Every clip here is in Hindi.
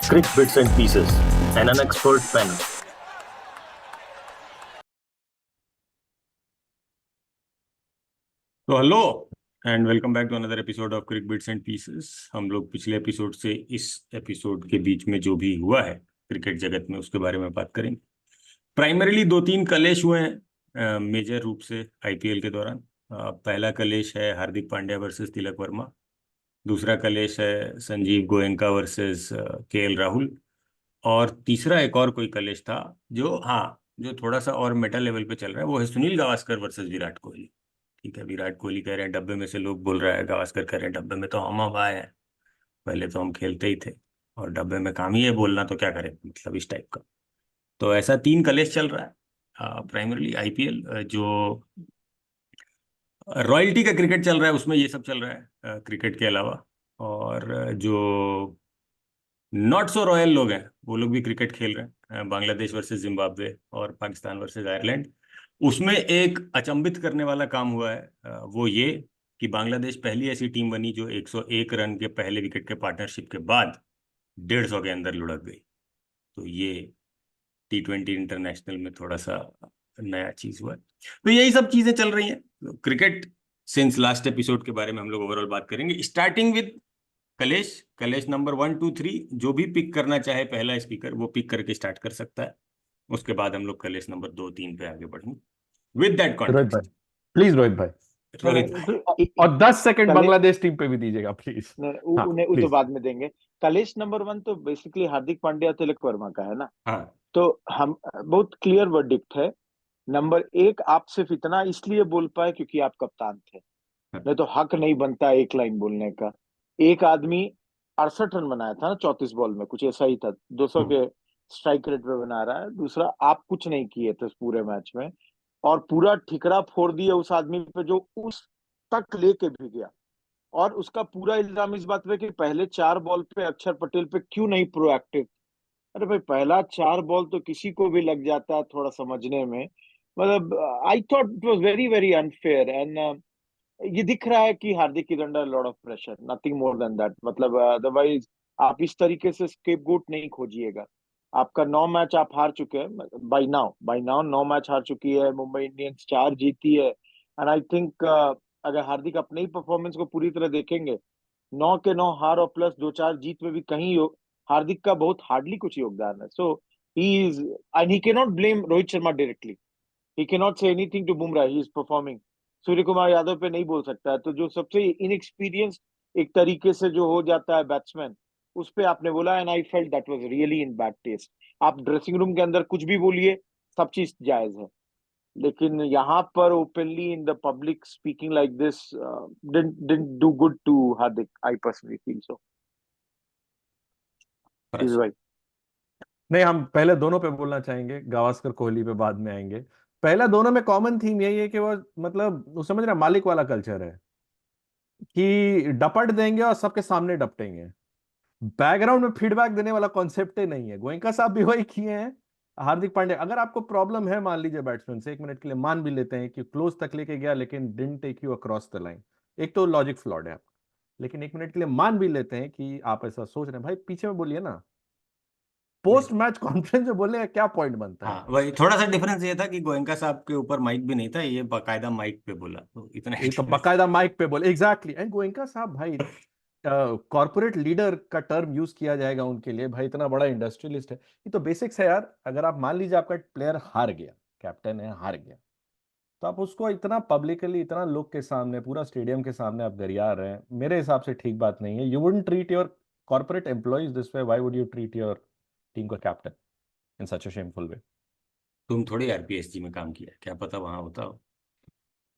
Crick Bits and Pieces, and an expert panel. तो hello and welcome back to another episode of Crick Bits and Pieces. हम लोग पिछले एपिसोड से इस एपिसोड के बीच में जो भी हुआ है क्रिकेट जगत में उसके बारे में बात करेंगे। प्राइमरीली दो तीन कलेश हुए हैं मेजर रूप से आईपीएल के दौरान। पहला कलेश है हार्दिक पांड्या वर्सेस तिलक वर्मा। दूसरा कलेश है संजीव गोयनका वर्सेस केएल राहुल। और तीसरा एक और कोई कलेश था जो थोड़ा सा और मेटा लेवल पे चल रहा है, वो है सुनील गावस्कर वर्सेस विराट कोहली। ठीक है, विराट कोहली कह रहे हैं डब्बे में से, लोग बोल रहा है गावस्कर कह रहे हैं डब्बे में तो हम आए हैं, पहले तो हम खेलते ही थे और डब्बे में काम ही है बोलना, तो क्या करें, मतलब इस टाइप का। तो ऐसा तीन कलेश चल रहा है प्राइमरली आईपीएल। जो रॉयल्टी का क्रिकेट चल रहा है उसमें ये सब चल रहा है क्रिकेट के अलावा। और जो नॉट सो रॉयल लोग हैं वो लोग भी क्रिकेट खेल रहे हैं, बांग्लादेश वर्सेस जिम्बाब्वे और पाकिस्तान वर्सेस आयरलैंड। उसमें एक अचंभित करने वाला काम हुआ है, वो ये कि बांग्लादेश पहली ऐसी टीम बनी जो 101 रन के पहले विकेट के पार्टनरशिप के बाद 150 के अंदर लुढ़क गई। तो ये T20 इंटरनेशनल में थोड़ा सा नया चीज हुआ है। तो यही सब चीजें चल रही हैं क्रिकेट सिंस लास्ट एपिसोड के बारे में हम लोग ओवरऑल बात करेंगे, स्टार्टिंग विद कलेश नंबर 1 2 3। जो भी पिक करना चाहे पहला स्पीकर वो पिक करके स्टार्ट कर सकता है। उसके बाद हम लोग कलेश नंबर 2 3 पे आगे बढ़ेंगे विद दैट रोहित भाई, कॉन्टेक्स्ट। प्लीज रोहित भाई, रोहित भाई, और 10 सेकंड बांग्लादेश टीम पे भी दीजिएगा प्लीज। हाँ उन्हें तो प्लीज। बाद में देंगे। कलेश नंबर 1 तो बेसिकली हार्दिक पांड्या तिलक वर्मा का है ना। हाँ तो हम बहुत क्लियर वर्डिक्ट है। नंबर 1, आप सिर्फ इतना इसलिए बोल पाए क्योंकि आप कप्तान थे, नहीं तो हक नहीं बनता एक लाइन बोलने का। एक आदमी 68 रन बनाया था ना 34 बॉल में, कुछ ऐसा ही था, 200 के स्ट्राइक रेट पे बना रहा है। दूसरा, आप कुछ नहीं किए थे इस पूरे मैच में और पूरा ठिकरा फोड़ दिया उस आदमी पे जो उस तक लेके भी गया। और उसका पूरा इल्जाम इस बात पे कि पहले 4 बॉल पे अक्षर पटेल पे क्यों नहीं प्रोएक्टिव। अरे भाई, पहला 4 बॉल तो किसी को भी लग जाता है थोड़ा समझने में। मतलब I thought it was very very unfair. And ये दिख रहा है कि Hardik is under lot of pressure, nothing more than that. मतलब अदरवाइज आप इस तरीके से स्केपगोट नहीं खोजिएगा। आपका 9 मैच आप हार चुके हैं बाई नाउ 9 मैच हार चुकी है मुंबई इंडियंस, 4 जीती है। एंड आई थिंक अगर हार्दिक अपने ही परफॉर्मेंस को पूरी तरह देखेंगे, 9 के 9 हार और प्लस 2-4 जीत में भी कहीं हार्दिक का बहुत हार्डली कुछ योगदान है। So he is, and he can not blame Rohit Sharma directly. He can not say anything to Bumrah, he is performing. Suryakumar Yadav पे नहीं बोल सकता है। तो जो सबसे इनएक्सपीरियंस एक तरीके से जो हो जाता है बैट्समैन, उस पे आपने बोला, and I felt that was really in bad taste. आप ड्रेसिंग रूम के अंदर कुछ भी बोलिए, सब चीज जायज है, लेकिन यहाँ पर openly in the public speaking like this didn't do good to Hardik. I personally feel so. भाई, नहीं, हम पहले दोनों पे बोलना चाहेंगे, गावस्कर कोहली पे बाद में आएंगे। पहला दोनों में कॉमन थीम यही है कि वो मतलब वो समझ रहे मालिक वाला कल्चर है कि डपट देंगे और सबके सामने डपटेंगे। बैकग्राउंड में फीडबैक देने वाला कॉन्सेप्ट ही नहीं है। गोयनका साहब भी वही किए हैं। हार्दिक पांड्या, अगर आपको प्रॉब्लम है मान लीजिए बैट्समैन से, 1 मिनट के लिए मान भी लेते हैं कि क्लोज तक लेके गया लेकिन didn't take you across the line, एक तो लॉजिक फ्लॉड है आपका, लेकिन 1 मिनट के लिए मान भी लेते हैं कि आप ऐसा सोच रहे हैं, भाई पीछे में बोलिए ना, पोस्ट मैच कॉन्फ्रेंस में बोलने का क्या पॉइंट बनता है। हाँ वही थोड़ा सा डिफरेंस ये था कि गोयनका साहब के ऊपर माइक भी नहीं था, ये बाकायदा माइक पे बोला, तो इतना ये तो बकायदा माइक पे बोले, एग्जैक्टली। एंड गोयनका साहब भाई, कॉर्पोरेट लीडर का टर्म यूज किया जाएगा उनके लिए, भाई इतना बड़ा इंडस्ट्रियलिस्ट है। ये तो बेसिक्स है यार। अगर आप मान लीजिए आपका प्लेयर हार गया, कैप्टन है हार गया, तो आप उसको इतना पब्लिकली, इतना लोग के सामने, पूरा स्टेडियम के सामने आप गरिया रहे हैं, मेरे हिसाब से ठीक बात नहीं है। You wouldn't treat your corporate employees this way, why would you treat your team का captain in such a shameful way. तुम थोड़ी आरपीएसजी में काम किया, क्या पता वहां होता हो।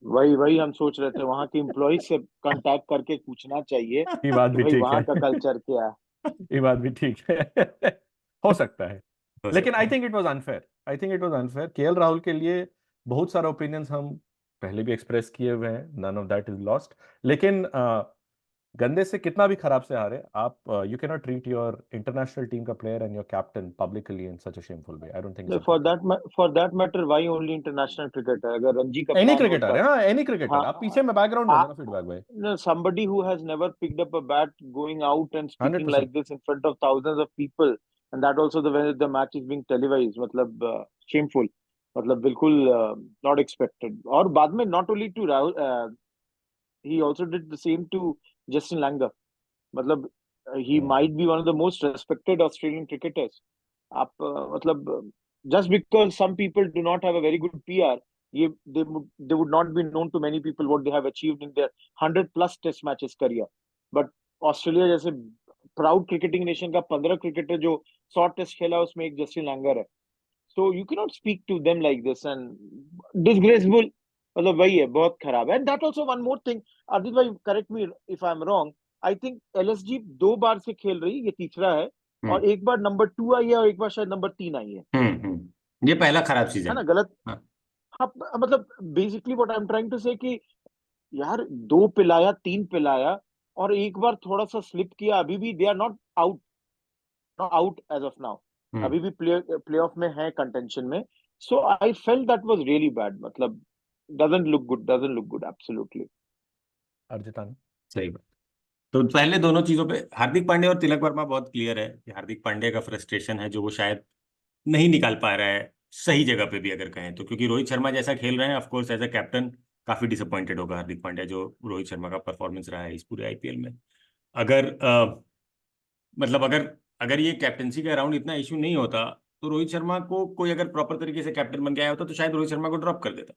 वही वही हम सोच रहे थे, वहां के एम्प्लॉय से कांटेक्ट करके पूछना चाहिए ये बात कि भी भाई ठीक वहां है। का कल्चर क्या है। ये बात भी ठीक है। हो सकता है, हो लेकिन सकता आई है। Think it was unfair. I think it was unfair KL Rahul के लिए। बहुत सारे ओपिनियंस हम पहले भी एक्सप्रेस किए हुए हैं, none of that is lost. लेकिन गंदे से कितना भी खराब से हारे आप, you can not treat your international team का player and your captain publicly in such a shameful way. I don't think for that matter why only international cricketer, अगर रणजी एनी कप्तान क्रिकेटर, होता। हाँ एनी क्रिकेटर, आप पीछे में बैकग्राउंड में हाँ, देना फीडबैक भाई। no, somebody who has never picked up a bat, going out and speaking 100%। like this in front of thousands of people, and that also the when the match is being televised, मतलब shameful, मतलब बिल्कुल not expected। और बाद में not only to Rahul, he also did the same to Justin Langer, मतलब he might be one of the most respected Australian cricketers। आप मतलब just because some people do not have a very good PR, ये they would not be known to many people what they have achieved in their 100+ test matches career। But Australia जैसे प्राउड क्रिकेटिंग नेशन का 15 क्रिकेटर जो 100 टेस्ट खेला उसमें एक जस्टिन लैंगर है। So you can not speak to them like this and disgraceful, मतलब वही है, बहुत खराब है। And that also one more thing, Arjit भाई correct me if I am wrong, I think LSG 2 बार से खेल रही, ये तीसरा है, और एक बार नंबर 2 आई है और एक बार शायद नंबर 3 आई है। ये पहला खराब है सीजन ना, गलत? हाँ। हाँ, मतलब basically what I am trying to say कि यार 2 पिलाया 3 पिलाया और एक बार थोड़ा सा स्लिप किया, अभी भी they are not out, not out as of now, अभी भी प्ले ऑफ में है कंटेंशन में। So I felt that was really bad, मतलब डजंट लुक गुड एब्सोल्युटली। अर्जितान सही बात। तो पहले दोनों चीजों पे हार्दिक पांड्या और तिलक वर्मा बहुत क्लियर है कि हार्दिक पांड्या का फ्रस्ट्रेशन है जो वो शायद नहीं निकाल पा रहा है सही जगह पे भी अगर कहें तो, क्योंकि रोहित शर्मा जैसा खेल रहे हैं of course as a captain काफी डिसअपॉइंटेड होगा हार्दिक पांड्या जो रोहित शर्मा का परफॉर्मेंस रहा है इस पूरे आईपीएल में। अगर मतलब अगर अगर ये कैप्टनसी का अराउंड इतना इशू नहीं होता तो रोहित शर्मा को कोई अगर प्रॉपर तरीके से कैप्टन बन के आया होता तो शायद रोहित शर्मा को ड्रॉप कर देता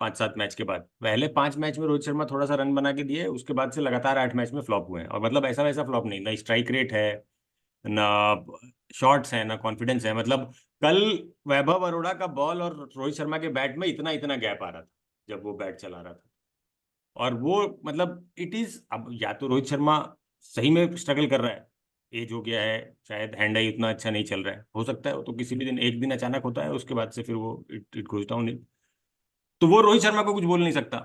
5-7 मैच के बाद। पहले 5 मैच में रोहित शर्मा थोड़ा सा रन बना के दिए, उसके बाद से लगातार 8 मैच में फ्लॉप हुए हैं, और मतलब ऐसा वैसा फ्लॉप नहीं, ना स्ट्राइक रेट है ना शॉट्स है ना कॉन्फिडेंस है। मतलब कल वैभव अरोड़ा का बॉल और रोहित शर्मा के बैट में इतना इतना गैप आ रहा था जब वो बैट चला रहा था, और वो मतलब इट इज, अब या तो रोहित शर्मा सही में स्ट्रगल कर रहा है, एज हो गया है, शायद हैंड आई उतना अच्छा नहीं चल रहा है, हो सकता है तो किसी भी दिन एक दिन अचानक होता है उसके बाद से फिर वो इट गोज डाउन। तो वो रोहित शर्मा को कुछ बोल नहीं सकता।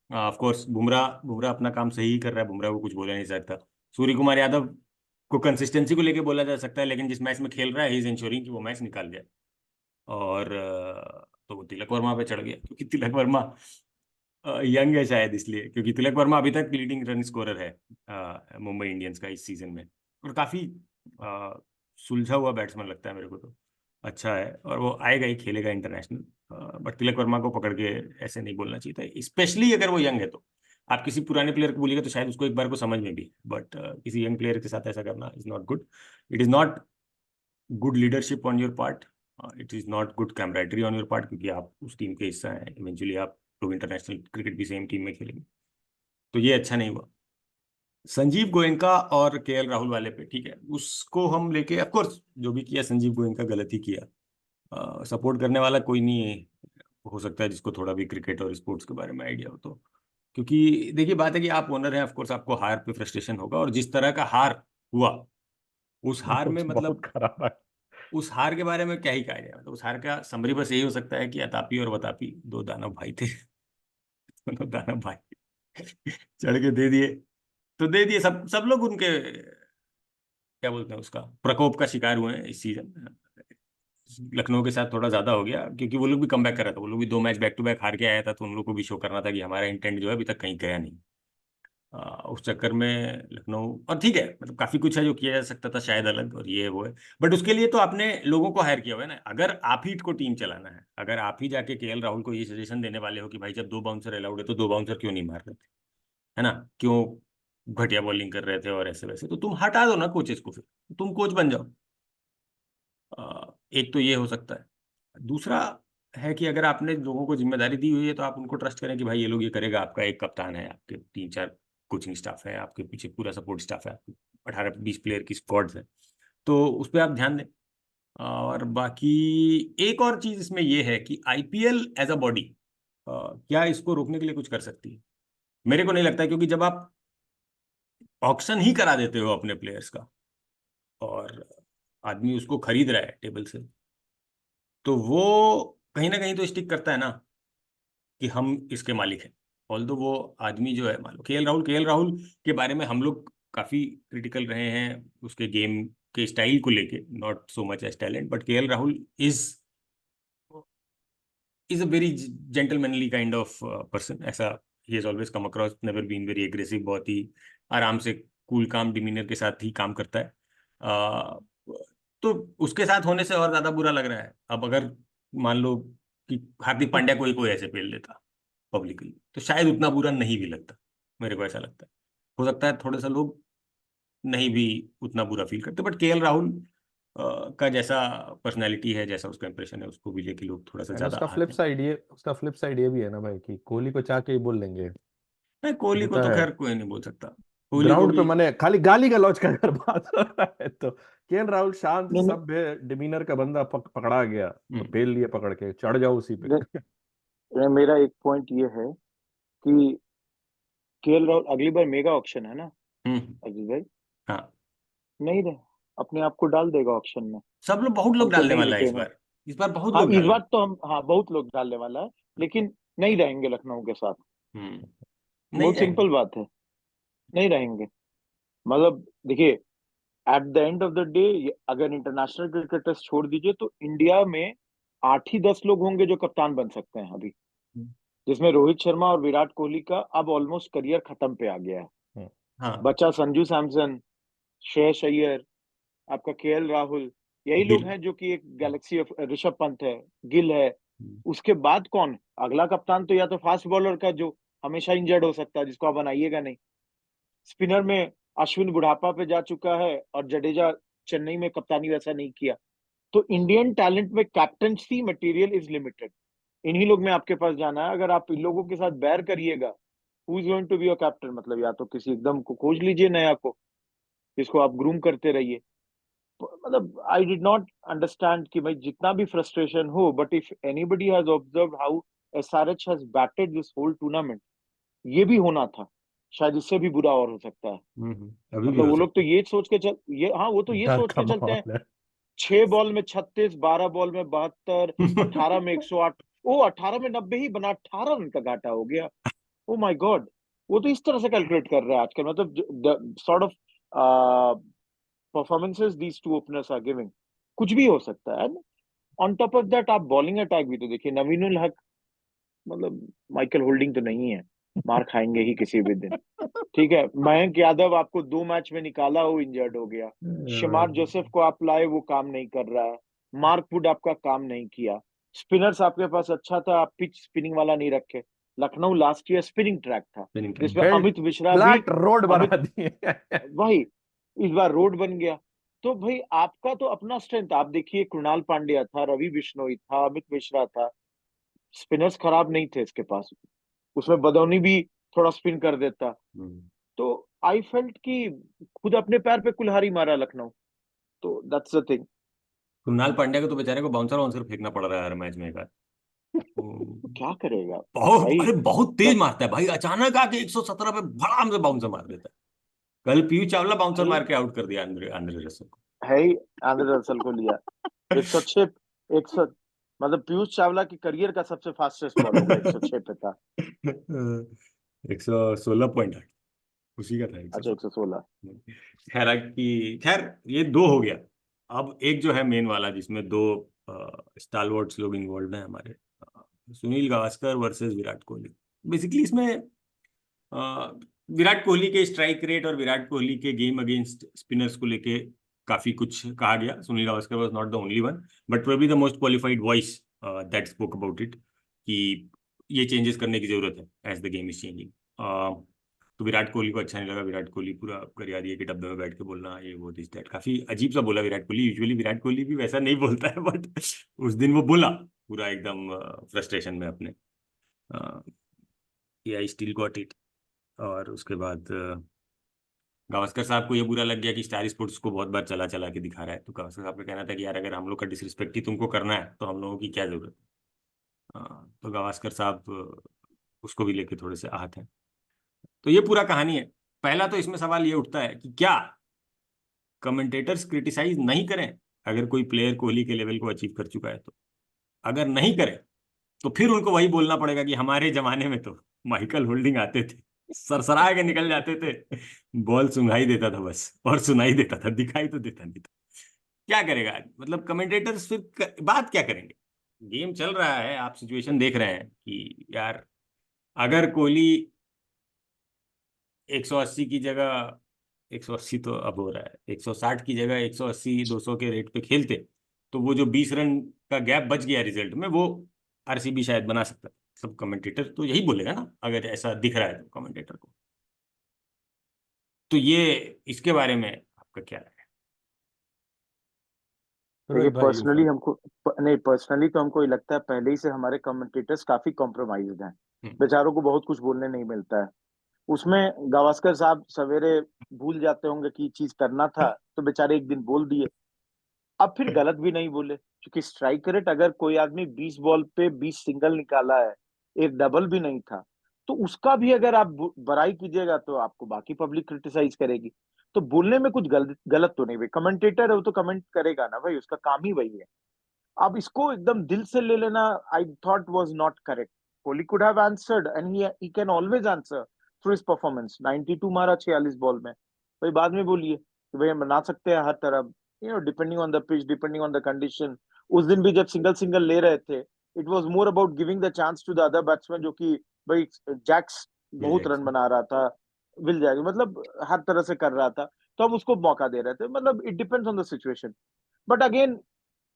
ऑफ कोर्स बुमराह बुमराह अपना काम सही ही कर रहा है, बुमराह को कुछ बोला नहीं सकता। सूर्य कुमार यादव को कंसिस्टेंसी को लेके बोला जा सकता है, लेकिन जिस मैच में खेल रहा है ही इज इंश्योरिंग कि वो मैच निकाल जाए। और तो वो तिलक वर्मा पे चढ़ गया क्योंकि तिलक वर्मा यंग है शायद इसलिए, क्योंकि तिलक वर्मा अभी तक लीडिंग रन स्कोरर है मुंबई इंडियंस का इस सीजन में, और काफी सुलझा हुआ बैट्समैन लगता है मेरे को, तो अच्छा है और वो आएगा ही खेलेगा इंटरनेशनल। बट तिलक वर्मा को पकड़ के ऐसे नहीं बोलना चाहिए था, स्पेशली अगर वो यंग है। तो आप किसी पुराने प्लेयर को बोलिएगा तो शायद उसको एक बार को समझ में भी, बट किसी यंग प्लेयर के साथ ऐसा करना is not good. It is not good leadership on your part, it is not good camaraderie on your part, क्योंकि आप उस टीम के हिस्सा हैं, इवेंचुअली आप लोग इंटरनेशनल क्रिकेट भी सेम टीम में खेलेंगे, तो ये अच्छा नहीं हुआ। संजीव गोयनका और केएल राहुल वाले पे ठीक है, उसको हम लेके ऑफकोर्स जो भी किया संजीव गोयनका गलत ही किया। सपोर्ट करने वाला कोई नहीं हो सकता है जिसको थोड़ा भी क्रिकेट और स्पोर्ट्स के बारे में आइडिया हो, तो क्योंकि देखिए बात है कि आप ओनर हैं, ऑफकोर्स आपको हार पे फ्रस्ट्रेशन होगा, और जिस तरह का हार हुआ उस हार में मतलब बहुत खराब है। उस हार के बारे में क्या ही कहा जाए, मतलब उस हार का समरी बस यही हो सकता है कि अतापी और वतापी 2 दानव भाई थे दोनों दानव भाई चढ़ के दे दिए, तो दे दिए, सब सब लोग उनके क्या बोलते हैं उसका प्रकोप का शिकार हुए हैं इस सीजन। लखनऊ के साथ थोड़ा ज्यादा हो गया क्योंकि वो लोग भी कम बैक कर रहा था, वो लोग भी 2 मैच बैक टू बैक हार के आया था, तो उन लोग को भी शो करना था कि हमारा इंटेंट जो है अभी तक कहीं गया नहीं। उस चक्कर में लखनऊ, और ठीक है मतलब काफी कुछ है जो किया जा सकता था शायद अलग, और ये वो है, बट उसके लिए तो आपने लोगों को हायर किया हुआ है ना। अगर आप ही को टीम चलाना है, अगर आप ही जाके केएल राहुल को ये सजेशन देने वाले हो कि भाई जब 2 बाउंसर अलाउड है तो 2 बाउंसर क्यों नहीं मार रहे थे, है ना, क्यों घटिया बॉलिंग कर रहे थे और ऐसे वैसे, तो तुम हटा दो ना कोचेस को, फिर तुम कोच बन जाओ। एक तो ये हो सकता है। दूसरा है कि अगर आपने लोगों को जिम्मेदारी दी हुई है तो आप उनको ट्रस्ट करें कि भाई ये लोग ये करेगा। आपका एक कप्तान है, आपके 3-4 कोचिंग स्टाफ है, आपके पीछे पूरा सपोर्ट स्टाफ है, आपके 18-20 प्लेयर की स्क्वाड्स है, तो उस पर आप ध्यान दें। और बाकी एक और चीज इसमें ये है कि आईपीएल एज अ बॉडी क्या इसको रोकने के लिए कुछ कर सकती है? मेरे को नहीं लगता, क्योंकि जब आप ऑक्शन ही करा देते हो अपने प्लेयर्स का और आदमी उसको खरीद रहा है टेबल से, तो वो कहीं ना कहीं तो स्टिक करता है ना कि हम इसके मालिक हैं ऑल्दो वो आदमी जो है, मान लो के एल राहुल के बारे में हम लोग काफी क्रिटिकल रहे हैं उसके गेम के स्टाइल को लेके, not so much as talent, but K L Rahul is a very gentlemanly kind of person. ऐसा ही has always come across, never been very aggressive, बहुत ही आराम से कूल काम डिमीनर के साथ ही काम करता है। तो उसके साथ होने से और ज्यादा बुरा लग रहा है। अब अगर मान लो कि हार्दिक पांड्या कोई ऐसे पेल देता पब्लिकली, तो शायद उतना बुरा नहीं भी लगता, मेरे को ऐसा लगता है। हो सकता है थोड़े सा लोग नहीं भी उतना बुरा फील करते, बट के एल राहुल का जैसा पर्सनैलिटी है, जैसा उसका इंप्रेशन है, उसको भी लेके लोग थोड़ा सा एंड ज्यादा आते हैं। उसका फ्लिप साइड ये भी है ना भाई कि कोहली को चाह के ही बोल लेंगे, नहीं, कोहली को होता तो है खैर कोई नहीं बोल सकता, कोहली को ग्राउंड पे, भी। मैंने खाली गाली गलौज का अगर बात हो रहा है तो केएल राहुल शांत नहीं नहीं सभ्य डिमीनर का बंदा पकड़ा गया तो हम्म। पेल लिए पकड़ के, चढ़ जाओ उसी पे। मेरा एक पॉइंट ये है कि केएल राहुल अगली बार मेगा ऑक्शन है ना हम्म। अजीत भाई, हाँ, नहीं रहे, अपने आप को डाल देगा ऑक्शन में। बहुत लोग हम तो डालने नहीं वाला है इस रुकेंगे। बार। इस बार बहुत हाँ लोग इस डालने। बार तो हम, हाँ बहुत लोग डालने वाला है, लेकिन नहीं रहेंगे लखनऊ के साथ। नहीं बहुत रहेंगे। सिंपल बात है, नहीं रहेंगे। मतलब देखिए, at the end of the day, अगर इंटरनेशनल क्रिकेटर्स छोड़ दीजिए तो इंडिया में 8 ही 10 लोग होंगे जो कप्तान बन सकते हैं अभी, जिसमें रोहित शर्मा और विराट कोहली का अब ऑलमोस्ट करियर खत्म पे आ गया है। हाँ। बचा संजू सैमसन, श्रेयस अय्यर, आपका केएल राहुल, यही लोग गिल। हैं जो कि एक गैलेक्सी ऑफ, ऋषभ पंत है, गिल है। उसके बाद कौन अगला कप्तान? तो या तो फास्ट बॉलर का जो हमेशा इंजर्ड हो सकता है, जिसको आप बनाइएगा नहीं। स्पिनर में अश्विन बुढ़ापा पे जा चुका है और जडेजा चेन्नई में कप्तानी वैसा नहीं किया। तो इंडियन टैलेंट में कैप्टनसी मटेरियल इज लिमिटेड। इन्हीं लोग में आपके पास जाना है। अगर आप इन लोगों के साथ बैर करिएगा, who is going to be your captain? मतलब या तो किसी एकदम को खोज लीजिए नया को, जिसको आप ग्रूम करते रहिए। मतलब आई डिड नॉट अंडरस्टैंड कि भाई जितना भी फ्रस्ट्रेशन हो, but if anybody has observed how SRH has batted this whole tournament, ये भी होना था, शायद इससे भी बुरा और हो सकता है। अभी भी मतलब हो वो लोग तो सकता ये सोच के चल, ये हाँ वो तो ये डर सोच का के चलते हैं, माहौल है। 6 बॉल में 36, 12 बॉल में 72, है। 18 में 108, ओ 18 में 90 ही बना, 18 रन का घाटा हो गया। ओ माय गॉड, वो तो इस तरह से कैलकुलेट कर रहे हैं आजकल। मतलब sort of performances these two openers are giving, कुछ भी हो सकता है। ऑन टॉप ऑफ दैट आप बॉलिंग अटैक भी तो देखिए, नवीनुल हक, मतलब माइकल होल्डिंग तो नहीं है, मार खाएंगे ही किसी भी दिन। ठीक है, मयंक यादव आपको 2 मैच में निकाला, वो इंजर्ड हो गया। शमार जोसेफ को आप लाए, वो काम नहीं कर रहा है। मार्क वुड आपका काम नहीं किया। स्पिनर्स आपके पास अच्छा था, आप पिच स्पिनिंग वाला नहीं रखे। Lucknow last year spinning track था, जिसमें बेल्ट अमित मिश्रा भी, फ्लैट रोड अमित, बना दिए। वही, इस बार रोड बन गया। तो भाई आपका तो अपना स्ट्रेंथ, आप देखिए कृणाल पांड्या था, रवि बिश्नोई था, अमित मिश्रा था, स्पिनर्स खराब नहीं थे इसके पास। उसमें बदौनी भी थोड़ा स्पिन कर देता। तो आई फेल्ट कि खुद अपने पैर पे कुल्हाड़ी मारा लखनऊ। तो that's the thing. Kunal Pandya को तो बेचारे को बाउंसर वाउंसर फेंकना पड़ रहा है हर मैच में एक बार। क्या करेगा बहुत, भाई? अरे बहुत तेज जब मारता है भाई, अचानक आके 117 पे भड़ाम से बाउंसर मार देता है। कल पीयूष चावला बाउंसर भाई मार के आउट कर दिया आंद्रे आंद्रे रसल को। है ही, आंद्रे रसल को लिया 106, 100, मतलब पीयूष चावला की करियर का सबसे फास्टेस्ट बॉल होगा, 106 पे था। 116.8 उसी का था, अच्छा 116। 116। खैर ये दो हो गया। अब एक जो है मेन वाला, जिसमें दो स्टालवर्ड्स लोग इन्वॉल्व हैं हमारे, सुनील गावस्कर वर्सेस विराट कोहली। बेसिकली इसमें विराट कोहली के स्ट्राइक रेट और विराट कोहली के गेम अगेंस्ट स्पिनर्स को लेके काफी कुछ कहा गया। Sunil Gavaskar was not the only one, but probably the most qualified voice that spoke about it, कि ये चेंजेस करने की जरूरत है as the game is changing. तो विराट कोहली को अच्छा नहीं लगा। विराट कोहली पूरा गरिया दिए कि डब्बे में बैठ के बोलना ये वो दिस दैट, काफी अजीब सा बोला विराट कोहली। यूजुअली विराट कोहली भी वैसा नहीं बोलता है, बट उस दिन वो बोला पूरा एकदम फ्रस्ट्रेशन में अपने, आई स्टिल गॉट इट। और उसके बाद गावस्कर साहब को ये बुरा लग गया कि स्टार स्पोर्ट्स को बहुत बार चला चला के दिखा रहा है। तो गावस्कर साहब का कहना था कि यार अगर हम लोग का डिसरिस्पेक्ट ही तुमको करना है तो हम लोगों की क्या जरूरत है। तो गावस्कर साहब उसको भी लेके थोड़े से आहत हैं। तो ये पूरा कहानी है। पहला तो इसमें सवाल ये उठता है कि क्या कमेंटेटर्स क्रिटिसाइज नहीं करें अगर कोई प्लेयर कोहली के लेवल को अचीव कर चुका है? तो अगर नहीं करें तो फिर उनको वही बोलना पड़ेगा कि हमारे जमाने में तो माइकल होल्डिंग आते थे, सरसरा के निकल जाते थे, बॉल सुनाई देता था बस, और सुनाई देता था, दिखाई तो देता नहीं था। क्या करेगा मतलब कमेंटेटर्स, फिर बात क्या करेंगे? गेम चल रहा है, आप सिचुएशन देख रहे हैं कि यार अगर कोहली 180 की जगह, 180 तो अब हो रहा है, 160 की जगह 180 200 के रेट पे खेलते, तो वो जो 20 रन का गैप बच गया रिजल्ट में, वो आरसीबी शायद बना सकता। सब कमेंटेटर तो यही बोलेगा ना, अगर ऐसा दिख रहा है तो कमेंटेटर को। तो ये इसके बारे में आपका क्या राय है? देखिए रोहित भाई यू पर्सनली फर्स्ट। हमको नहीं, पर्सनली तो हमको ये लगता है पहले ही से हमारे कमेंटेटर्स काफी कॉम्प्रोमाइज्ड हैं। बेचारों को बहुत कुछ बोलने नहीं मिलता है। उसमें गावस्कर साहब सवेरे भूल जाते होंगे कि चीज करना था, तो बेचारे एक दिन बोल दिए। अब फिर गलत भी नहीं बोले, क्योंकि स्ट्राइक रेट अगर कोई आदमी 20 बॉल पे 20 सिंगल निकाला है, एक डबल भी नहीं था, तो उसका भी अगर आप बड़ाई कीजिएगा तो आपको बाकी पब्लिक क्रिटिसाइज करेगी। तो बोलने में कुछ गलत गलत तो नहीं भाई, कमेंटेटर है वो तो कमेंट करेगा ना भाई, उसका काम ही वही है। अब इसको एकदम दिल से ले लेना, I thought was not correct. Kohli could have answered and he can always answer through his performance. 92 मारा 46 बॉल में, भाई बाद में बोलिए कि भाई हम बना सकते हैं हर तरफ, depending on the pitch, depending on the condition. उस दिन भी जब सिंगल सिंगल ले रहे थे, it was more about giving the chance to the other batsman, जो कि भाई जैक्स बहुत रन बना रहा था, विल जैक्स मतलब हर तरह से कर रहा था, तो हम उसको मौका दे रहे थे। मतलब it depends on the situation. But again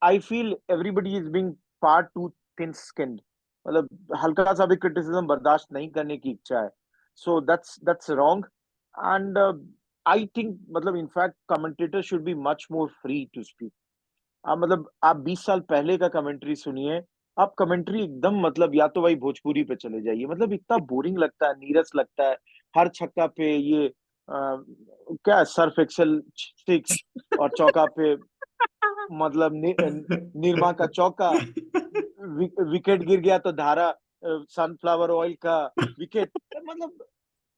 I feel everybody is being far too thin skinned. मतलब हल्का सा भी क्रिटिसिज्म बर्दाश्त नहीं करने की इच्छा है। So that's wrong. And I think मतलब in fact commentator should be much more free to speak. आप मतलब आप 20 साल पहले का कमेंट्री सुनिए, आप कमेंट्री एकदम मतलब या तो भाई भोजपुरी पे चले जाइए, मतलब इतना बोरिंग लगता है, नीरस लगता है। हर छक्का पे ये क्या सर्फ एक्सेल सिक्स, और चौका पे मतलब निर्मा का चौका, विकेट गिर गया तो धारा सनफ्लावर ऑयल का विकेट। मतलब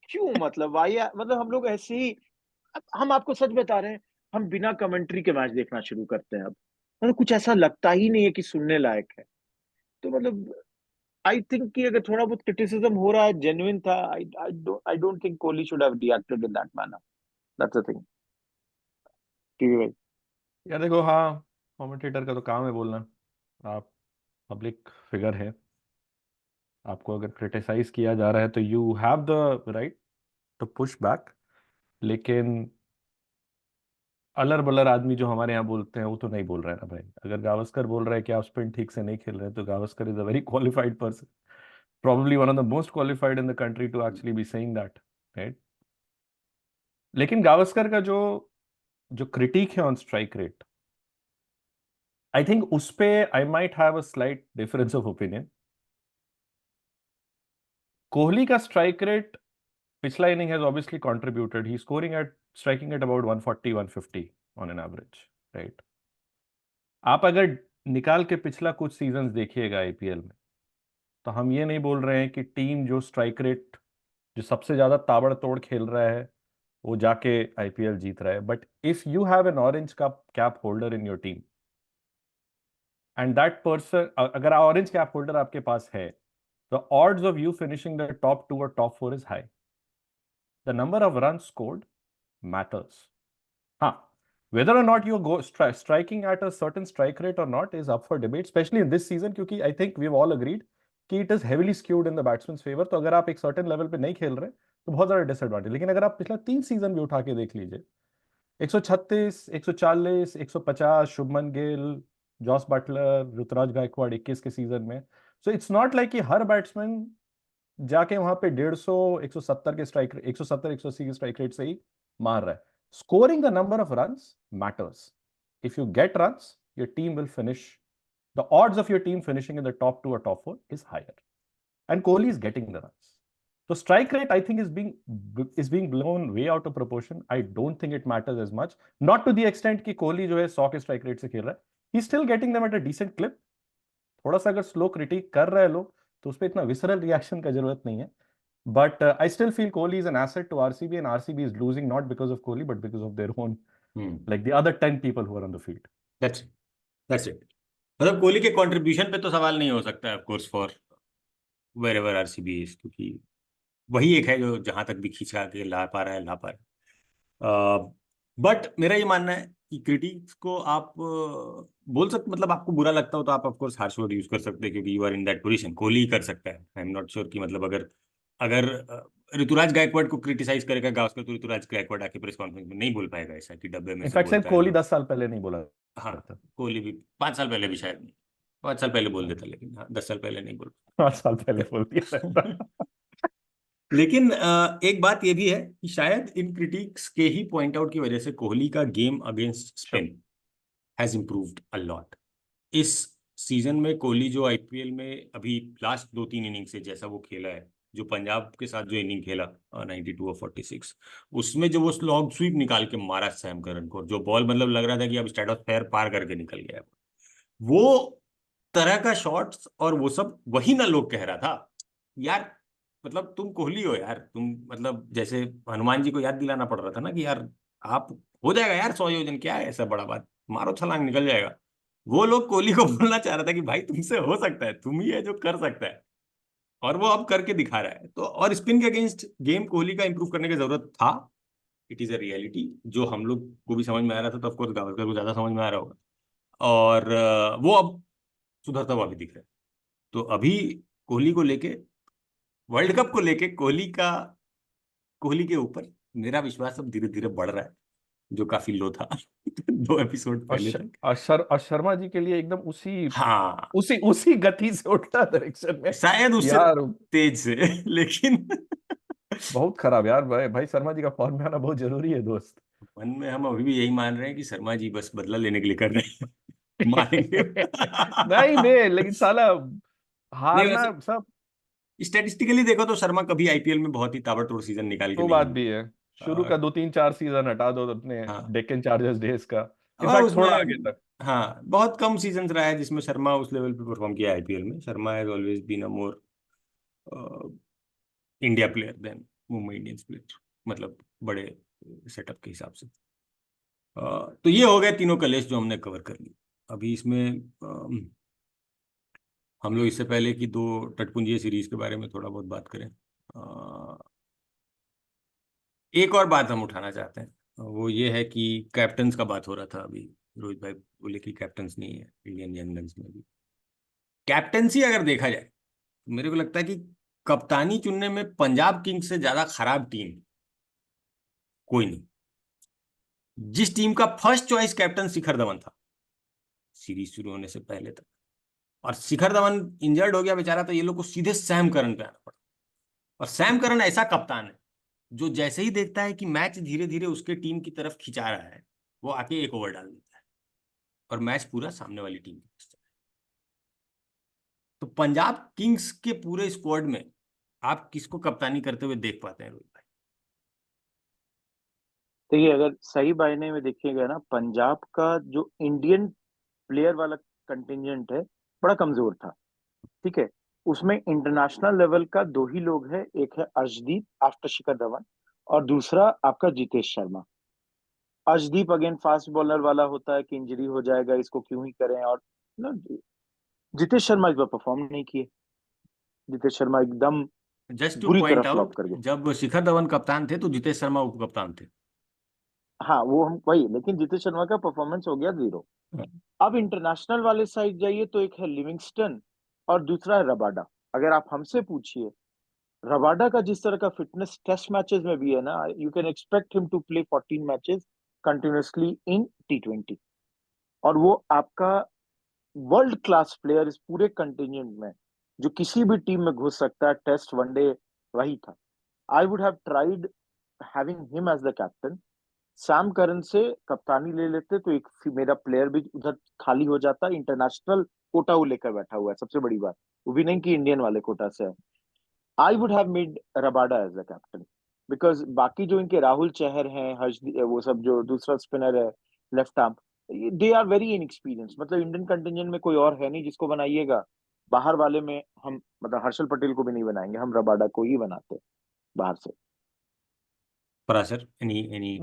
क्यों, मतलब वाया, मतलब हम लोग ऐसे ही। हम आपको सच बता रहे हैं, हम बिना कमेंट्री के मैच देखना शुरू करते हैं अब। मतलब कुछ ऐसा लगता ही नहीं है कि सुनने लायक है। तो मतलब आई थिंक कि अगर थोड़ा बहुत क्रिटिसिज्म हो रहा है, जेन्युइन था, आई don't think Kohli should have reacted in that manner. That's the thing. TV भाई। यार देखो, हाँ, कमेंटेटर का तो काम है बोलना। आप पब्लिक फिगर है, आपको अगर क्रिटिसाइज किया जा रहा है तो you have the right to push back. लेकिन अलर बलर आदमी जो हमारे यहाँ बोलते हैं वो तो नहीं बोल रहा है ना भाई। अगर गावस्कर बोल रहा है कि आप स्पिन ठीक से नहीं खेल रहे, तो Gavaskar is a very qualified person, probably one of the most qualified in the country to actually be saying that, right? लेकिन गावस्कर का जो जो क्रिटिक है on strike rate, I think उस पे I might have a slight difference of opinion. Kohli का स्ट्राइक रेट पिछला inning has obviously contributed, he scoring at striking at about 140 150 on an average, right? आप अगर निकाल के पिछला कुछ सीजन्स देखिएगा आईपीएल में, तो हम ये नहीं बोल रहे हैं कि टीम जो स्ट्राइक रेट जो सबसे ज्यादा ताबड़तोड़ खेल रहा है वो जाके आईपीएल जीत रहा है। But if you have an orange cup cap holder in your team and that person, अगर ऑरेंज कैप होल्डर आपके पास है, the odds of you finishing the top 2 और top 4 is high. The number of run scored matters. हाँ, whether or not you go striking at a certain strike rate or not is up for debate, especially in this season, क्योंकि I think we've all agreed कि it is heavily skewed in the batsman's favor। तो अगर आप एक certain level पे नहीं खेल रहे तो बहुत ज्यादा डिसएडवांटेज। लेकिन अगर आप पिछला 3 सीजन भी उठा के देख लीजिए, 136 140 150 शुभमन गिल, जॉस बटलर, ऋतुराज गायकवाड़ 21 के सीजन में। सो इट्स नॉट लाइक कि हर बैट्समैन जाके वहां पे 150 170 के स्ट्राइक 170 180 के स्ट्राइक रेट से ही मार रहा है। Scoring the number of runs matters. If you get runs, your team will finish. The odds of your team finishing in the top 2 or top 4 is higher. And Kohli is getting the runs. So strike rate, I think, is being blown way out of proportion. I don't think it matters as much. Not to the extent कि कोहली जो है 100 के strike rate से खेल रहा है. He's still getting them at a decent clip. थोड़ा सा अगर स्लो क्रिटिक कर रहे हैं लोग तो उस पर इतना विसरल रिएक्शन का जरूरत नहीं है। But I still feel Kohli is an asset to RCB, and RCB is losing not because of Kohli, but because of their own, like the other 10 people who are on the field. That's it. मतलब कोहली के कंट्रीब्यूशन पे तो सवाल नहीं हो सकता है, of course, for wherever RCB is, क्योंकि वही एक है जो जहां तक भी खींचा के ला पा रहा है, ला पा रहा है। बट मेरा ये मानना है कि क्रिटिक्स को आप बोल सकते, मतलब आपको बुरा लगता हो तो आप ऑफकोर्स हार्श वर्ड यूज कर सकते हैं, क्योंकि you are in that position. Kohli कर सकता है, आई एम नॉट श्योर कि मतलब अगर अगर ऋतुराज गायकवाड़ को क्रिटिसाइज करेगा गावस्कर, तो ऋतुराज गायकवाड़ आके प्रेस कॉन्फ्रेंस में नहीं बोल पाएगा ऐसा कि डब्बे में से इनफैक्ट शायद बोलता है कोहली लोग। 10 साल पहले नहीं बोला हाँ, था। कोहली भी 5 साल पहले भी शायद नहीं, 5 साल पहले बोल देता, लेकिन हाँ 10 साल पहले नहीं बोल 5 साल पहले बोल दिया था। लेकिन एक बात ये भी है कि शायद इन क्रिटिक्स के ही पॉइंट आउट की वजह से कोहली का game against spin has improved a lot. इस सीजन में कोहली जो आईपीएल में अभी लास्ट 2-3 इनिंग से जैसा वो खेला है, जो पंजाब के साथ जो इनिंग खेला 92 और 46, उसमें जो वो स्लॉग स्वीप निकाल के मारा सैम करन को, जो बॉल मतलब लग रहा था कि अब स्ट्रेटोस्फेयर पार करके निकल गया है, वो तरह का शॉट्स और वो सब, वही ना लोग कह रहा था यार, मतलब तुम कोहली हो यार, तुम मतलब जैसे हनुमान जी को याद दिलाना पड़ रहा था ना कि यार आप हो जाएगा यार 100 योजन, क्या है ऐसा बड़ा बात, मारो छलांग निकल जाएगा। वो लोग कोहली को बोलना चाह रहा था कि भाई तुमसे हो सकता है, तुम ही है जो कर सकता है, और वो अब करके दिखा रहा है। तो और स्पिन के अगेंस्ट गेम कोहली का इंप्रूव करने की जरूरत था, इट इज अ रियलिटी जो हम लोग को भी समझ में आ रहा था, तो ऑफकोर्स गावस्कर को ज्यादा समझ में आ रहा होगा, और वो अब सुधरता हुआ भी दिख रहा है। तो अभी कोहली को लेके, वर्ल्ड कप को लेके कोहली के ऊपर मेरा विश्वास अब धीरे धीरे बढ़ रहा है, जो काफी लो था 2 एपिसोड पहले तक। और शर्मा जी के लिए एकदम उसी हाँ, उसी उसी गति से उल्टा डायरेक्शन में शायद उससे यार। तेज से लेकिन बहुत खराब यार, भाई शर्मा जी का फॉर्म में आना बहुत जरूरी है दोस्त। मन में हम अभी भी यही मान रहे हैं कि शर्मा जी बस बदला लेने के लिए कर रहे हैं, मानेंगे नहीं बे, लेकिन साला नहीं, हारना वैसे सब स्टैटिस्टिकली देखो तो शर्मा कभी आईपीएल में बहुत ही ताबड़तोड़ सीजन निकाल के तो नहीं बात आए। भी है। शुरू का और 2 3 4 सीजन हटा दो अपने हाँ, डेक्कन चार्जर्स डेज का, और इनफैक्ट थोड़ा आगे उसमें तक। हाँ बहुत कम सीजन रहा है जिसमें शर्मा उस लेवल पे परफॉर्म किया आईपीएल में। Sharma has always been a more India player than Mumbai Indians player, मतलब बड़े सेटअप के हिसाब से। तो ये हो गए तीनों कलेश जो हमने कवर कर ली। अभी इसमें हम लोग इससे पहले कि दो टटपुंजी सीरीज के बारे में थोड़ा बहुत बात करें, एक और बात हम उठाना चाहते हैं, वो ये है कि कैप्टन्स का बात हो रहा था अभी। रोहित भाई बोले कि कैप्टन्स नहीं है इंडियन यंग गन्स में भी। कैप्टनसी अगर देखा जाए तो मेरे को लगता है कि कप्तानी चुनने में पंजाब किंग्स से ज्यादा खराब टीम कोई नहीं। जिस टीम का first choice captain Shikhar Dhawan था सीरीज शुरू होने से पहले तक, और शिखर धवन इंजर्ड हो गया बेचारा, तो ये लोग को सीधे सैम करन पे आना पड़ा। और सैम करन ऐसा कप्तान है जो जैसे ही देखता है कि मैच धीरे धीरे उसके टीम की तरफ खिंचा रहा है, वो आके एक ओवर डाल देता है और मैच पूरा सामने वाली टीम के पास चला जाता है। तो पंजाब किंग्स के पूरे स्क्वाड में आप किसको कप्तानी करते हुए देख पाते हैं रोहित भाई? देखिए, अगर सही मायने में देखिएगा ना, पंजाब का जो इंडियन प्लेयर वाला कंटिंजेंट है बड़ा कमजोर था। ठीक है, उसमें इंटरनेशनल लेवल का दो ही लोग हैं, एक है अर्शदीप आफ्टर शिखर धवन, और दूसरा आपका Jitesh Sharma. Arshdeep again fast bowler वाला होता है कि इंजरी हो जाएगा, इसको क्यों ही करें, और ना, जितेश शर्मा इस बार परफॉर्म नहीं किए। जितेश शर्मा एकदम जस्ट टू बुरी तरह पॉइंट फ्लॉप आउट, कर गए। जब शिखर धवन कप्तान थे तो जितेश शर्मा उप कप्तान थे। हाँ, वो हम वही, लेकिन जितेश शर्मा का परफॉर्मेंस हो गया जीरो। अब इंटरनेशनल वाले साइड जाइए तो एक है लिविंगस्टन और दूसरा है रबाडा। अगर आप हमसे पूछिए, रबाडा का जिस तरह का फिटनेस टेस्ट मैचेस में भी है ना, you can expect him to play 14 matches continuously in T20। और वो आपका वर्ल्ड क्लास प्लेयर इस पूरे कंटिजेंट में, जो किसी भी टीम में घुस सकता है, टेस्ट वनडे, वही था। I would have tried having him as the captain. Sam Curran से कप्तानी ले लेते तो एक मेरा प्लेयर भी उधर खाली हो जाता। इंटरनेशनल कोटा वो लेकर बैठा हुआ है, सबसे बड़ी बात वो भी नहीं कि इंडियन वाले कोटा से है। I would have made Rabada as the captain, because बाकी जो इनके राहुल चहर हैं, हर्ष, वो सब जो दूसरा स्पिनर है left arm, they are very inexperience. मतलब इंडियन कंटिजेंट में कोई और है नहीं जिसको बनाइएगा। बाहर वाले में हम मतलब हर्षल पटेल को भी नहीं बनाएंगे, हम रबाडा को ही बनाते बाहर से। Parashar, any any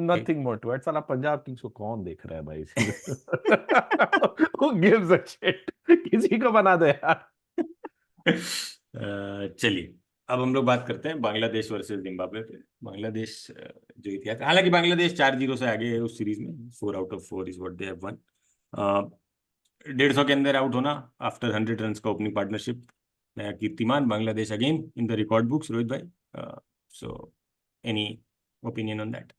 nothing more to add. साला पंजाब किंग्स को कौन देख रहा है भाई? Who gives a shit? किसी को बना दे यार। चलिए, अब हम लोग बात करते हैं बांग्लादेश वर्सेस जिम्बाब्वे पे। बांग्लादेश जो इतिहास, हालांकि बांग्लादेश 4-0 से आगे है उस सीरीज में, 4 out of 4 is what they have won. 150 के अंदर आउट होना आफ्टर 100 रन का ओपनिंग पार्टनरशिप, नया कीर्तिमान Bangladesh again in the record books, Rohit भाई। So any opinion on that?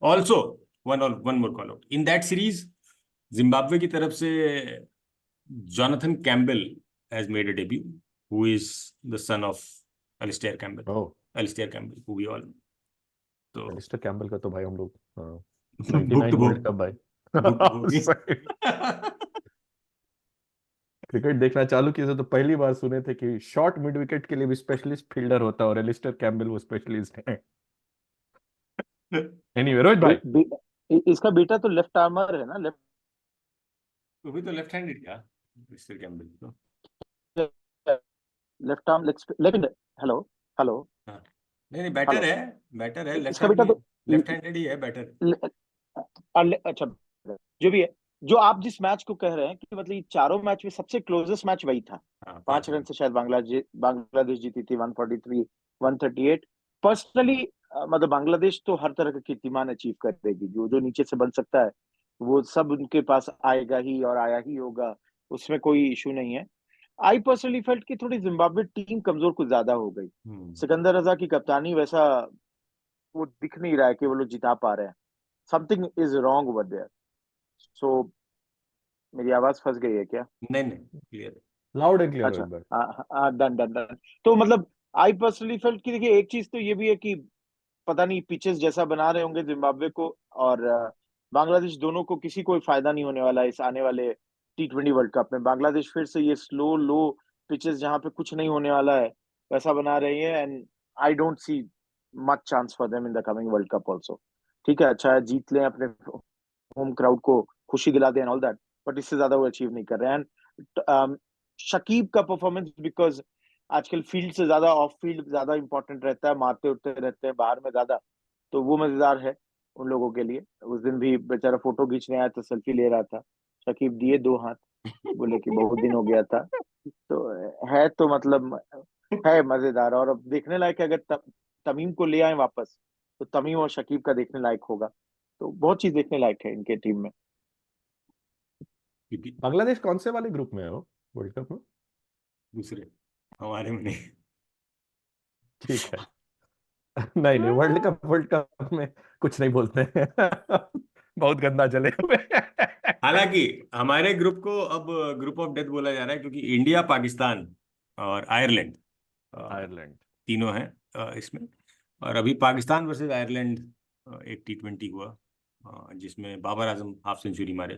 Also one more call out in that series, Zimbabwe की तरफ से Jonathan Campbell has made a debut, who is the son of Alistair Campbell. Oh, Alistair Campbell, who we all know. तो एलिस्टर कैम्बल का तो भाई हम लोग book 99 to world book, cup भाई। Book to book. सही। क्रिकेट देखना चालू किए थे तो पहली बार सुने थे कि शॉर्ट मिड विकेट के लिए भी स्पेशलिस्ट फील्डर होता है, और एलिस्टर कैम्बल वो स्पेशलिस्ट है। एनीवे रोहित भाई, इसका बेटा तो लेफ्ट आर्मर है ना, लेफ्ट वो भी तो लेफ्ट हैंडेड था मिस्टर कैम्बल तो। लेफ्ट आर्म लेकिन हेलो हेलो हाँ, नहीं नहीं, हेलो, बैटर है, लेफ्ट इसका आर्म बेटा ही, तो लेफ्ट हैंडेड ही है बैटर। अच्छा, जो भी है, जो आप जिस मैच को कह रहे हैं कि मतलब ये चारों मैच में सबसे क्लोजेस्ट मैच वही था। हाँ, 5 रन से शायद बांग्लादेश जीती थी, 143 138। पर्सनली मतलब बांग्लादेश तो हर तरह का कीर्तिमान अचीव कर देगी, जो जो नीचे से बन सकता है वो सब उनके पास आएगा ही और आया ही होगा, उसमें कोई इशू नहीं है। आई पर्सनली फेल्ट कि थोड़ी जिम्बाब्वे टीम कमजोर कुछ ज्यादा हो गई। सिकंदर रजा की कप्तानी वैसा वो दिख नहीं रहा है कि वो लोग जिता पा रहे हैं। Something is wrong over there. So मेरी आवाज फंस गई है क्या? नहीं नहीं, क्लियर। लाउड एंड क्लियर अच्छा, रोहित भाई। हाँ, डन डन डन। तो मतलब आई पर्सनली फेल्ट कि देखिए, एक चीज तो ये भी है कि पता नहीं पिचेस जैसा बना रहे होंगे जिम्बाब्वे को और बांग्लादेश, दोनों को किसी को फायदा नहीं होने वाला है इस आने वाले T20 वर्ल्ड कप में। बांग्लादेश फिर से ये स्लो लो पिचेस जहां पे कुछ नहीं होने वाला है वैसा बना रही है, and I don't see much chance for them in the coming world cup also. ठीक है, अच्छा है, जीत लें, अपने होम क्राउड को खुशी दिला दें ऑल दैट, बट इससे ज्यादा वो अचीव नहीं कर रहे हैं। एंड शकीब का परफॉर्मेंस, बिकॉज आजकल फील्ड से ज्यादा ऑफ फील्ड ज्यादा इंपॉर्टेंट रहता है, मारते उठते रहते हैं बाहर में ज्यादा, तो वो मजेदार है उन लोगों के लिए। उस दिन भी बेचारा फोटो खींचने आया तो सेल्फी ले रहा था, शकीब दिए 2 हाथ, बोले कि बहुत दिन हो गया था। तो है तो मतलब है मजेदार, और अब देखने लायक है, अगर तमीम को ले आए वापस तो तमीम और शकीब का देखने लायक होगा। तो बहुत चीज देखने लायक है इनके टीम में। क्योंकि बांग्लादेश कौन से वाले ग्रुप में है वो वर्ल्ड कप में? दूसरे, हमारे में नहीं। ठीक है। नहीं नहीं, वर्ल्ड कप में कुछ नहीं बोलते हैं। बहुत गंदा चले हुए। हालांकि हमारे ग्रुप को अब ग्रुप ऑफ डेथ बोला जा रहा है, क्योंकि इंडिया, पाकिस्तान और आयरलैंड आयरलैंड तीनों हैं इसमें। और अभी पाकिस्तान वर्सेस आयरलैंड एक T20 हुआ, जिसमें बाबर आजम हाफ सेंचुरी मारे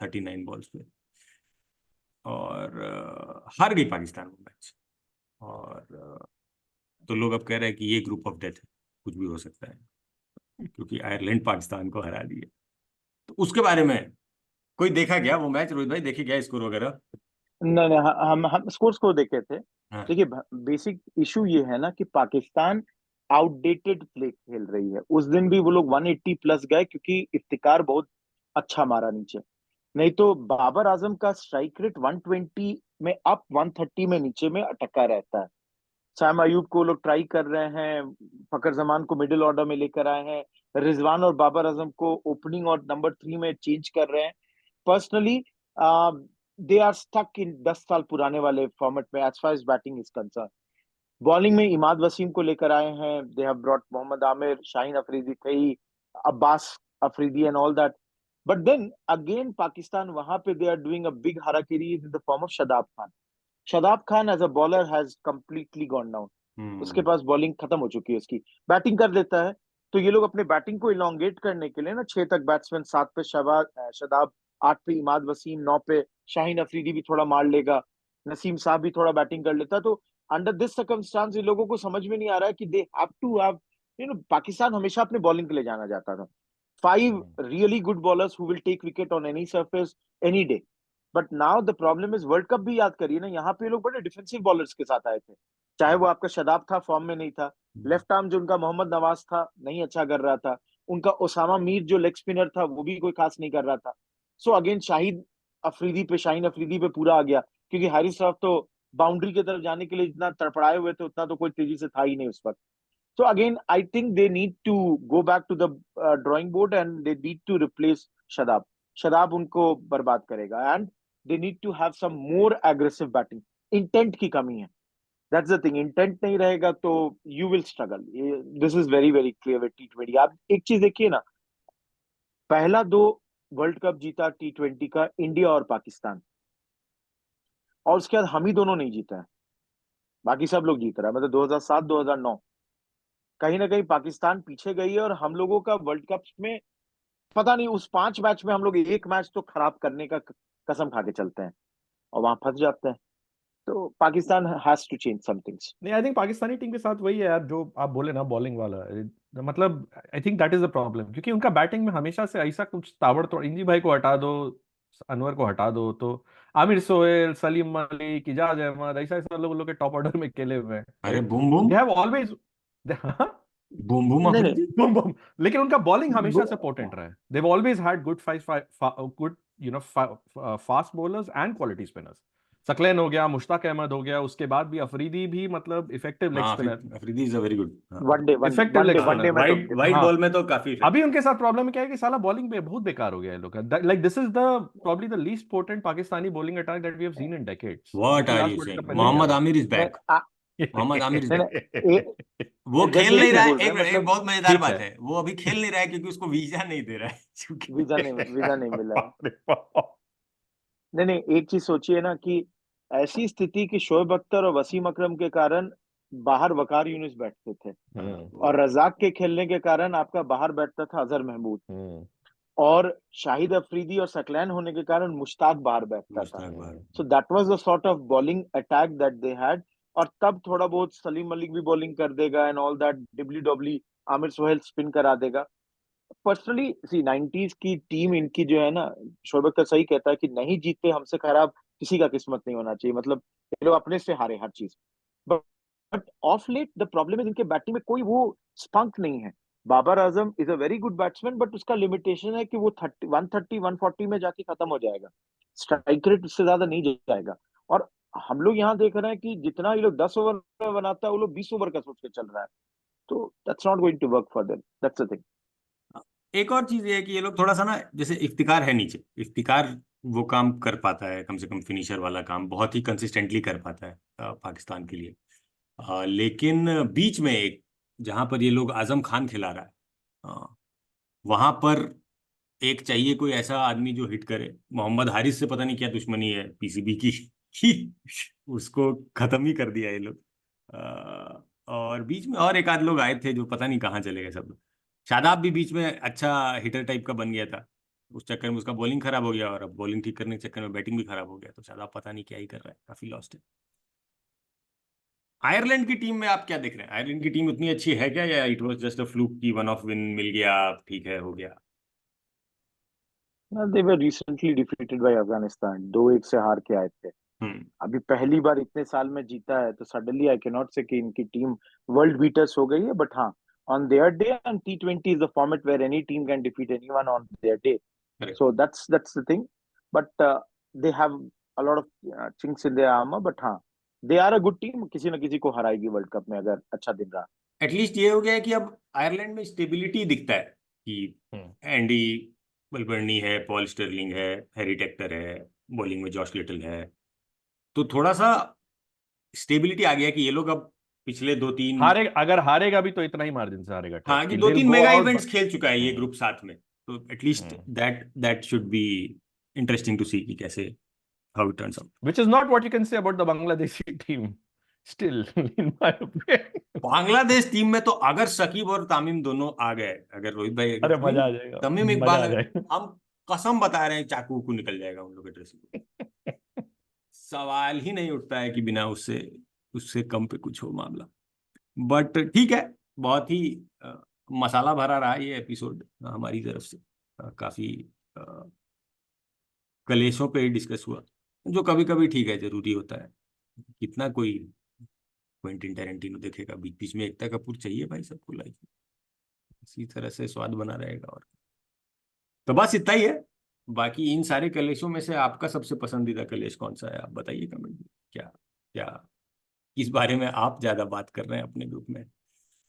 39 बॉल्स पे, और हार गई पाकिस्तान वो मैच। और तो लोग अब कह रहे हैं कि ये ग्रुप ऑफ डेथ है, कुछ भी हो सकता है, क्योंकि आयरलैंड पाकिस्तान को हरा दिया। तो उसके बारे में कोई देखा क्या वो मैच, रोहित भाई देखे क्या स्कोर वगैरह? नहीं नहीं, हम स्कोर्स को देखे थे। हाँ। देखिए, बेसिक इशू ये है ना कि पाकिस्तान आउटडेटेड प्ले खेल रही है। उस दिन भी वो लोग 180 प्लस गए क्योंकि इफ्तिकार बहुत अच्छा मारा नीचे, नहीं तो बाबर आजम का स्ट्राइक रेट 120 में अप, 130 में नीचे में अटका रहता है। सैम अयूब को लोग ट्राई कर रहे हैं, फकर जमान को मिडिल ऑर्डर में लेकर आए हैं, रिजवान और बाबर आजम को ओपनिंग और नंबर 3 में चेंज कर रहे हैं। Personally they are stuck in 10 साल पुराने वाले फॉर्मेट में as far as batting is concern. Bowling में इमाद वसीम को लेकर आए हैं, they have brought Mohammad Aamir, Shaheen Afridi थे, Abbas Afridi and all that. But then again Pakistan वहां पे they are doing a big harakiri in the form of Shadab Khan. Shadab Khan as a bowler has completely gone down. उसके पास बॉलिंग खत्म हो चुकी है, उसकी बैटिंग कर देता है। तो ये लोग अपने बैटिंग को इलोंगेट करने के लिए ना, 6 तक बैट्समैन, 7 पे शदाब, 8 पे इमाद वसीम, 9 पे शाहीन अफरीदी भी थोड़ा मार लेगा, नसीम साहब भी थोड़ा बैटिंग कर लेता। तो अंडर दिस सर्कमस्टांस इन लोगों को समझ में नहीं आ रहा है कि they have to have, Pakistan हमेशा अपने बॉलिंग के लिए जाना जाता था। 5 really good bowlers who will take wicket on any surface any day. But now the problem is, world cup भी याद करिए ना, यहाँ पे लोग बड़े डिफेंसिव बॉलर्स के साथ आए थे। चाहे वो आपका शदाब था, फॉर्म में नहीं था। लेफ्ट आर्म जो उनका मोहम्मद नवाज था, नहीं अच्छा कर रहा था। उनका ओसामा मीर जो लेग स्पिनर था, वो भी कोई खास नहीं कर रहा था। सो अगेन शाहीन अफरीदी पे पूरा आ गया, क्योंकि हारिस रफ तो बाउंड्री की तरफ जाने के लिए जितना तड़पड़ाए हुए थे उतना तो कोई तेजी से था ही नहीं उस वक्त. So again, I think they need to go back to the drawing board and they need to replace Shadab. Shadab उनको बर्बाद करेगा and they need to have some more aggressive batting. Intent की कमी है. That's the thing. Intent नहीं रहेगा तो you will struggle. This is very very clear with T20. आप एक चीज देखिए ना, पहला 2 वर्ल्ड कप जीता T20 का इंडिया और पाकिस्तान, और उसके बाद हम ही दोनों नहीं जीता है, बाकी सब लोग जीत रहा है. मतलब 2007 2009 कहीं ना कहीं पाकिस्तान पीछे गई है, और हम लोगों का वर्ल्ड कप में पता नहीं उस 5 मैच में हम लोग एक मैच तो खराब करने का कसम खा के चलते हैं और वहां फंस जाते हैं. तो Pakistan has to change some things. नहीं, आई थिंक पाकिस्तानी टीम के साथ वही है यार जो आप बोले ना, बॉलिंग वाला. मतलब I think that is the problem, क्योंकि उनका बैटिंग में हमेशा से ऐसा कुछ ताबड़तोड़, इंजी भाई को हटा दो, अनवर को हटा दो, तो आमिर सोहेल, सलीम मलिक, इजाज अहमद, ऐसा ऐसा लोग के टॉप ऑर्डर में खेले हुए हैं. अरे boom boom, they have always boom boom नहीं अफरीदी. Boom boom. लेकिन उनका बॉलिंग हमेशा से पोटेंट रहा है. They have always had good good fast bowlers and quality spinners. Saqlain हो गया, मुश्ताक अहमद हो गया, उसके बाद भी अफरीदी भी मतलब effective leg spinner. Afridi is a very good. One day Effective leg one day spinner. में तो वाइड वाइड हाँ. बॉल में तो काफी effective. अभी उनके साथ प्रॉब्लम क्या है कि साला बॉलिंग पे बहुत बेकार हो गया है लोग का. Like this is the probably the least potent Pakistani bowling attack that we have seen in decades. What are you saying? Mohammad Amir is back. Mohammad Amir is back. वो जैसे खेल नहीं ये रहा बोल है. रहे हैं, एक मतलब बहुत मजेदार ठीक बात है. है, वो अभी खेल नहीं रहा है क्योंकि उसको वीजा नहीं दे रहा है. क्योंकि वीजा नहीं मिला है. अरे बाप. नहीं, एक चीज सोचिए ना कि ऐसी स्थिति कि शोएब अख्तर और वसीम अकरम के कारण बाहर वकार यूनिस बैठते थे, और रजाक के खेलने के कारण आपका बाहर बैठता था अजहर महमूद, और शाहिद अफरीदी और सकलैन होने के कारण मुश्ताक बाहर बैठता था. मुश्ताक बाहर. So that was the sort of bowling attack that they had. और तब थोड़ा बहुत सलीम मलिक भी बॉलिंग कर देगा and all that, dibbly dobbly Aamir Sohail spin करा देगा. पर्सनली सी 90s की टीम इनकी जो है ना, शोएब अख्तर सही कहता है कि नहीं जीते हमसे खराब किसी का किस्मत नहीं होना चाहिए. मतलब ये लोग अपने से हारे हर चीज. But of late the problem है इनके बैटिंग में कोई वो स्पंक नहीं है. Babar Azam is a very good batsman, but उसका लिमिटेशन है कि वो 130 140 में जाके खत्म हो जाएगा. स्ट्राइक रेट उससे ज्यादा नहीं जाएगा. और हम लोग यहाँ देख रहे हैं कि जितना ये लोग 10 ओवर में बनाता है वो लोग 20 ओवर का सोच के चल रहा है. तो that's not going to work for them. That's the thing. एक और चीज ये है कि ये लोग थोड़ा सा ना, जैसे इफ्तिकार है नीचे, इफ्तिकार वो काम कर पाता है, कम से कम फिनिशर वाला काम बहुत ही कंसिस्टेंटली कर पाता है पाकिस्तान के लिए. लेकिन बीच में एक जहां पर ये लोग आजम खान खिला रहा है, वहां पर एक चाहिए कोई ऐसा आदमी जो हिट करे. मोहम्मद हारिस से पता नहीं क्या दुश्मनी है पीसीबी की कि उसको खत्म ही कर दिया ये लोग. और बीच में और एक आध लोग आए थे जो पता नहीं कहाँ चले गए सब लोग. शादाब भी बीच में अच्छा हिटर टाइप का बन गया था, उस चक्कर में उसका बॉलिंग खराब हो गया, और अब बॉलिंग ठीक करने के चक्कर में बैटिंग भी खराब हो गया. तो शादाब पता नहीं क्या ही कर रहा है, काफी लॉस्ट है. आयरलैंड की टीम में आप क्या देख रहे हैं? आयरलैंड की टीम उतनी अच्छी है क्या, या it was just a fluke की वन ऑफ विन मिल गया ठीक है हो गया? They were recently defeated by Afghanistan, 2-1 से हार के आए थे. अभी पहली बार इतने साल में जीता है, तो सडनली आई कैन नॉट से कि इनकी टीम वर्ल्ड बीटर्स हो गई है. बट हाँ, on their day, and T20 is the format where any team can defeat anyone on their day. Correct. So that's the thing. But they have a lot of chinks in their armor. But हाँ, they are a good team. किसी न किसी को हराएगी वर्ल्ड कप में अगर अच्छा दिन रहा. एटलीस्ट ये हो गया है कि अब आयरलैंड में स्टेबिलिटी दिखता है कि एंडी बलबर्नी है, पॉल स्टर्लिंग है, हैरी टेक्टर है, बॉलिंग में जॉश लिटल है. तो थोड़ा सा स्टेबिलिटी आ गया कि ये लोग अब पिछले 2-3 अगर हारेगा भी तो इतना ही मार्जिन से हारेगा. हाँ, कि 2-3 मेगा इवेंट्स खेल चुका है ये ग्रुप साथ में. तो at least that should be interesting to see कि कैसे how it turns out. Which is not what you can say about the Bangladeshi team still in my opinion. Bangladesh team में तो अगर शकीब और तामीम दोनों आ गए, अगर रोहित भाई, अरे मजा आ जाएगा. तमीम इकबाल, हम कसम बता रहे हैं चाकू को निकल जाएगा उन लोग के ड्रेसिंग. सवाल ही नहीं उठता है कि बिना उससे कम पे कुछ हो मामला. बट ठीक है, बहुत ही मसाला भरा रहा ये एपिसोड हमारी तरफ से. काफी कलेशों पे डिस्कस हुआ, जो कभी कभी ठीक है, जरूरी होता है. कितना कोई क्वेंटिन टैरेंटिनो देखेगा, बीच बीच में एकता कपूर चाहिए भाई सबको लाइफ में, इसी तरह से स्वाद बना रहेगा. और तो बस इतना ही है. बाकी इन सारे कलेशों में से आपका सबसे पसंदीदा कलेश कौन सा है, आप बताइए कमेंट में. क्या क्या किस बारे में आप ज्यादा बात कर रहे हैं अपने ग्रुप में?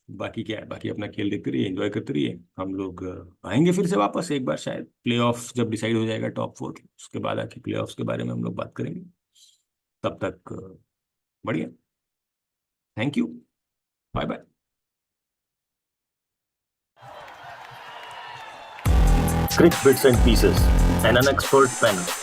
बाकी क्या है, बाकी अपना खेल देखते रहिए, एंजॉय करते रहिए। हम लोग आएंगे फिर से वापस एक बार, शायद प्लेऑफ जब डिसाइड हो जाएगा टॉप 4, उसके बाद आके प्लेऑफ्स के बारे में हम लोग बात करेंगे। तब तक बढ़िया, thank you, bye bye. Crick Bits and Pieces, an unexpert panel.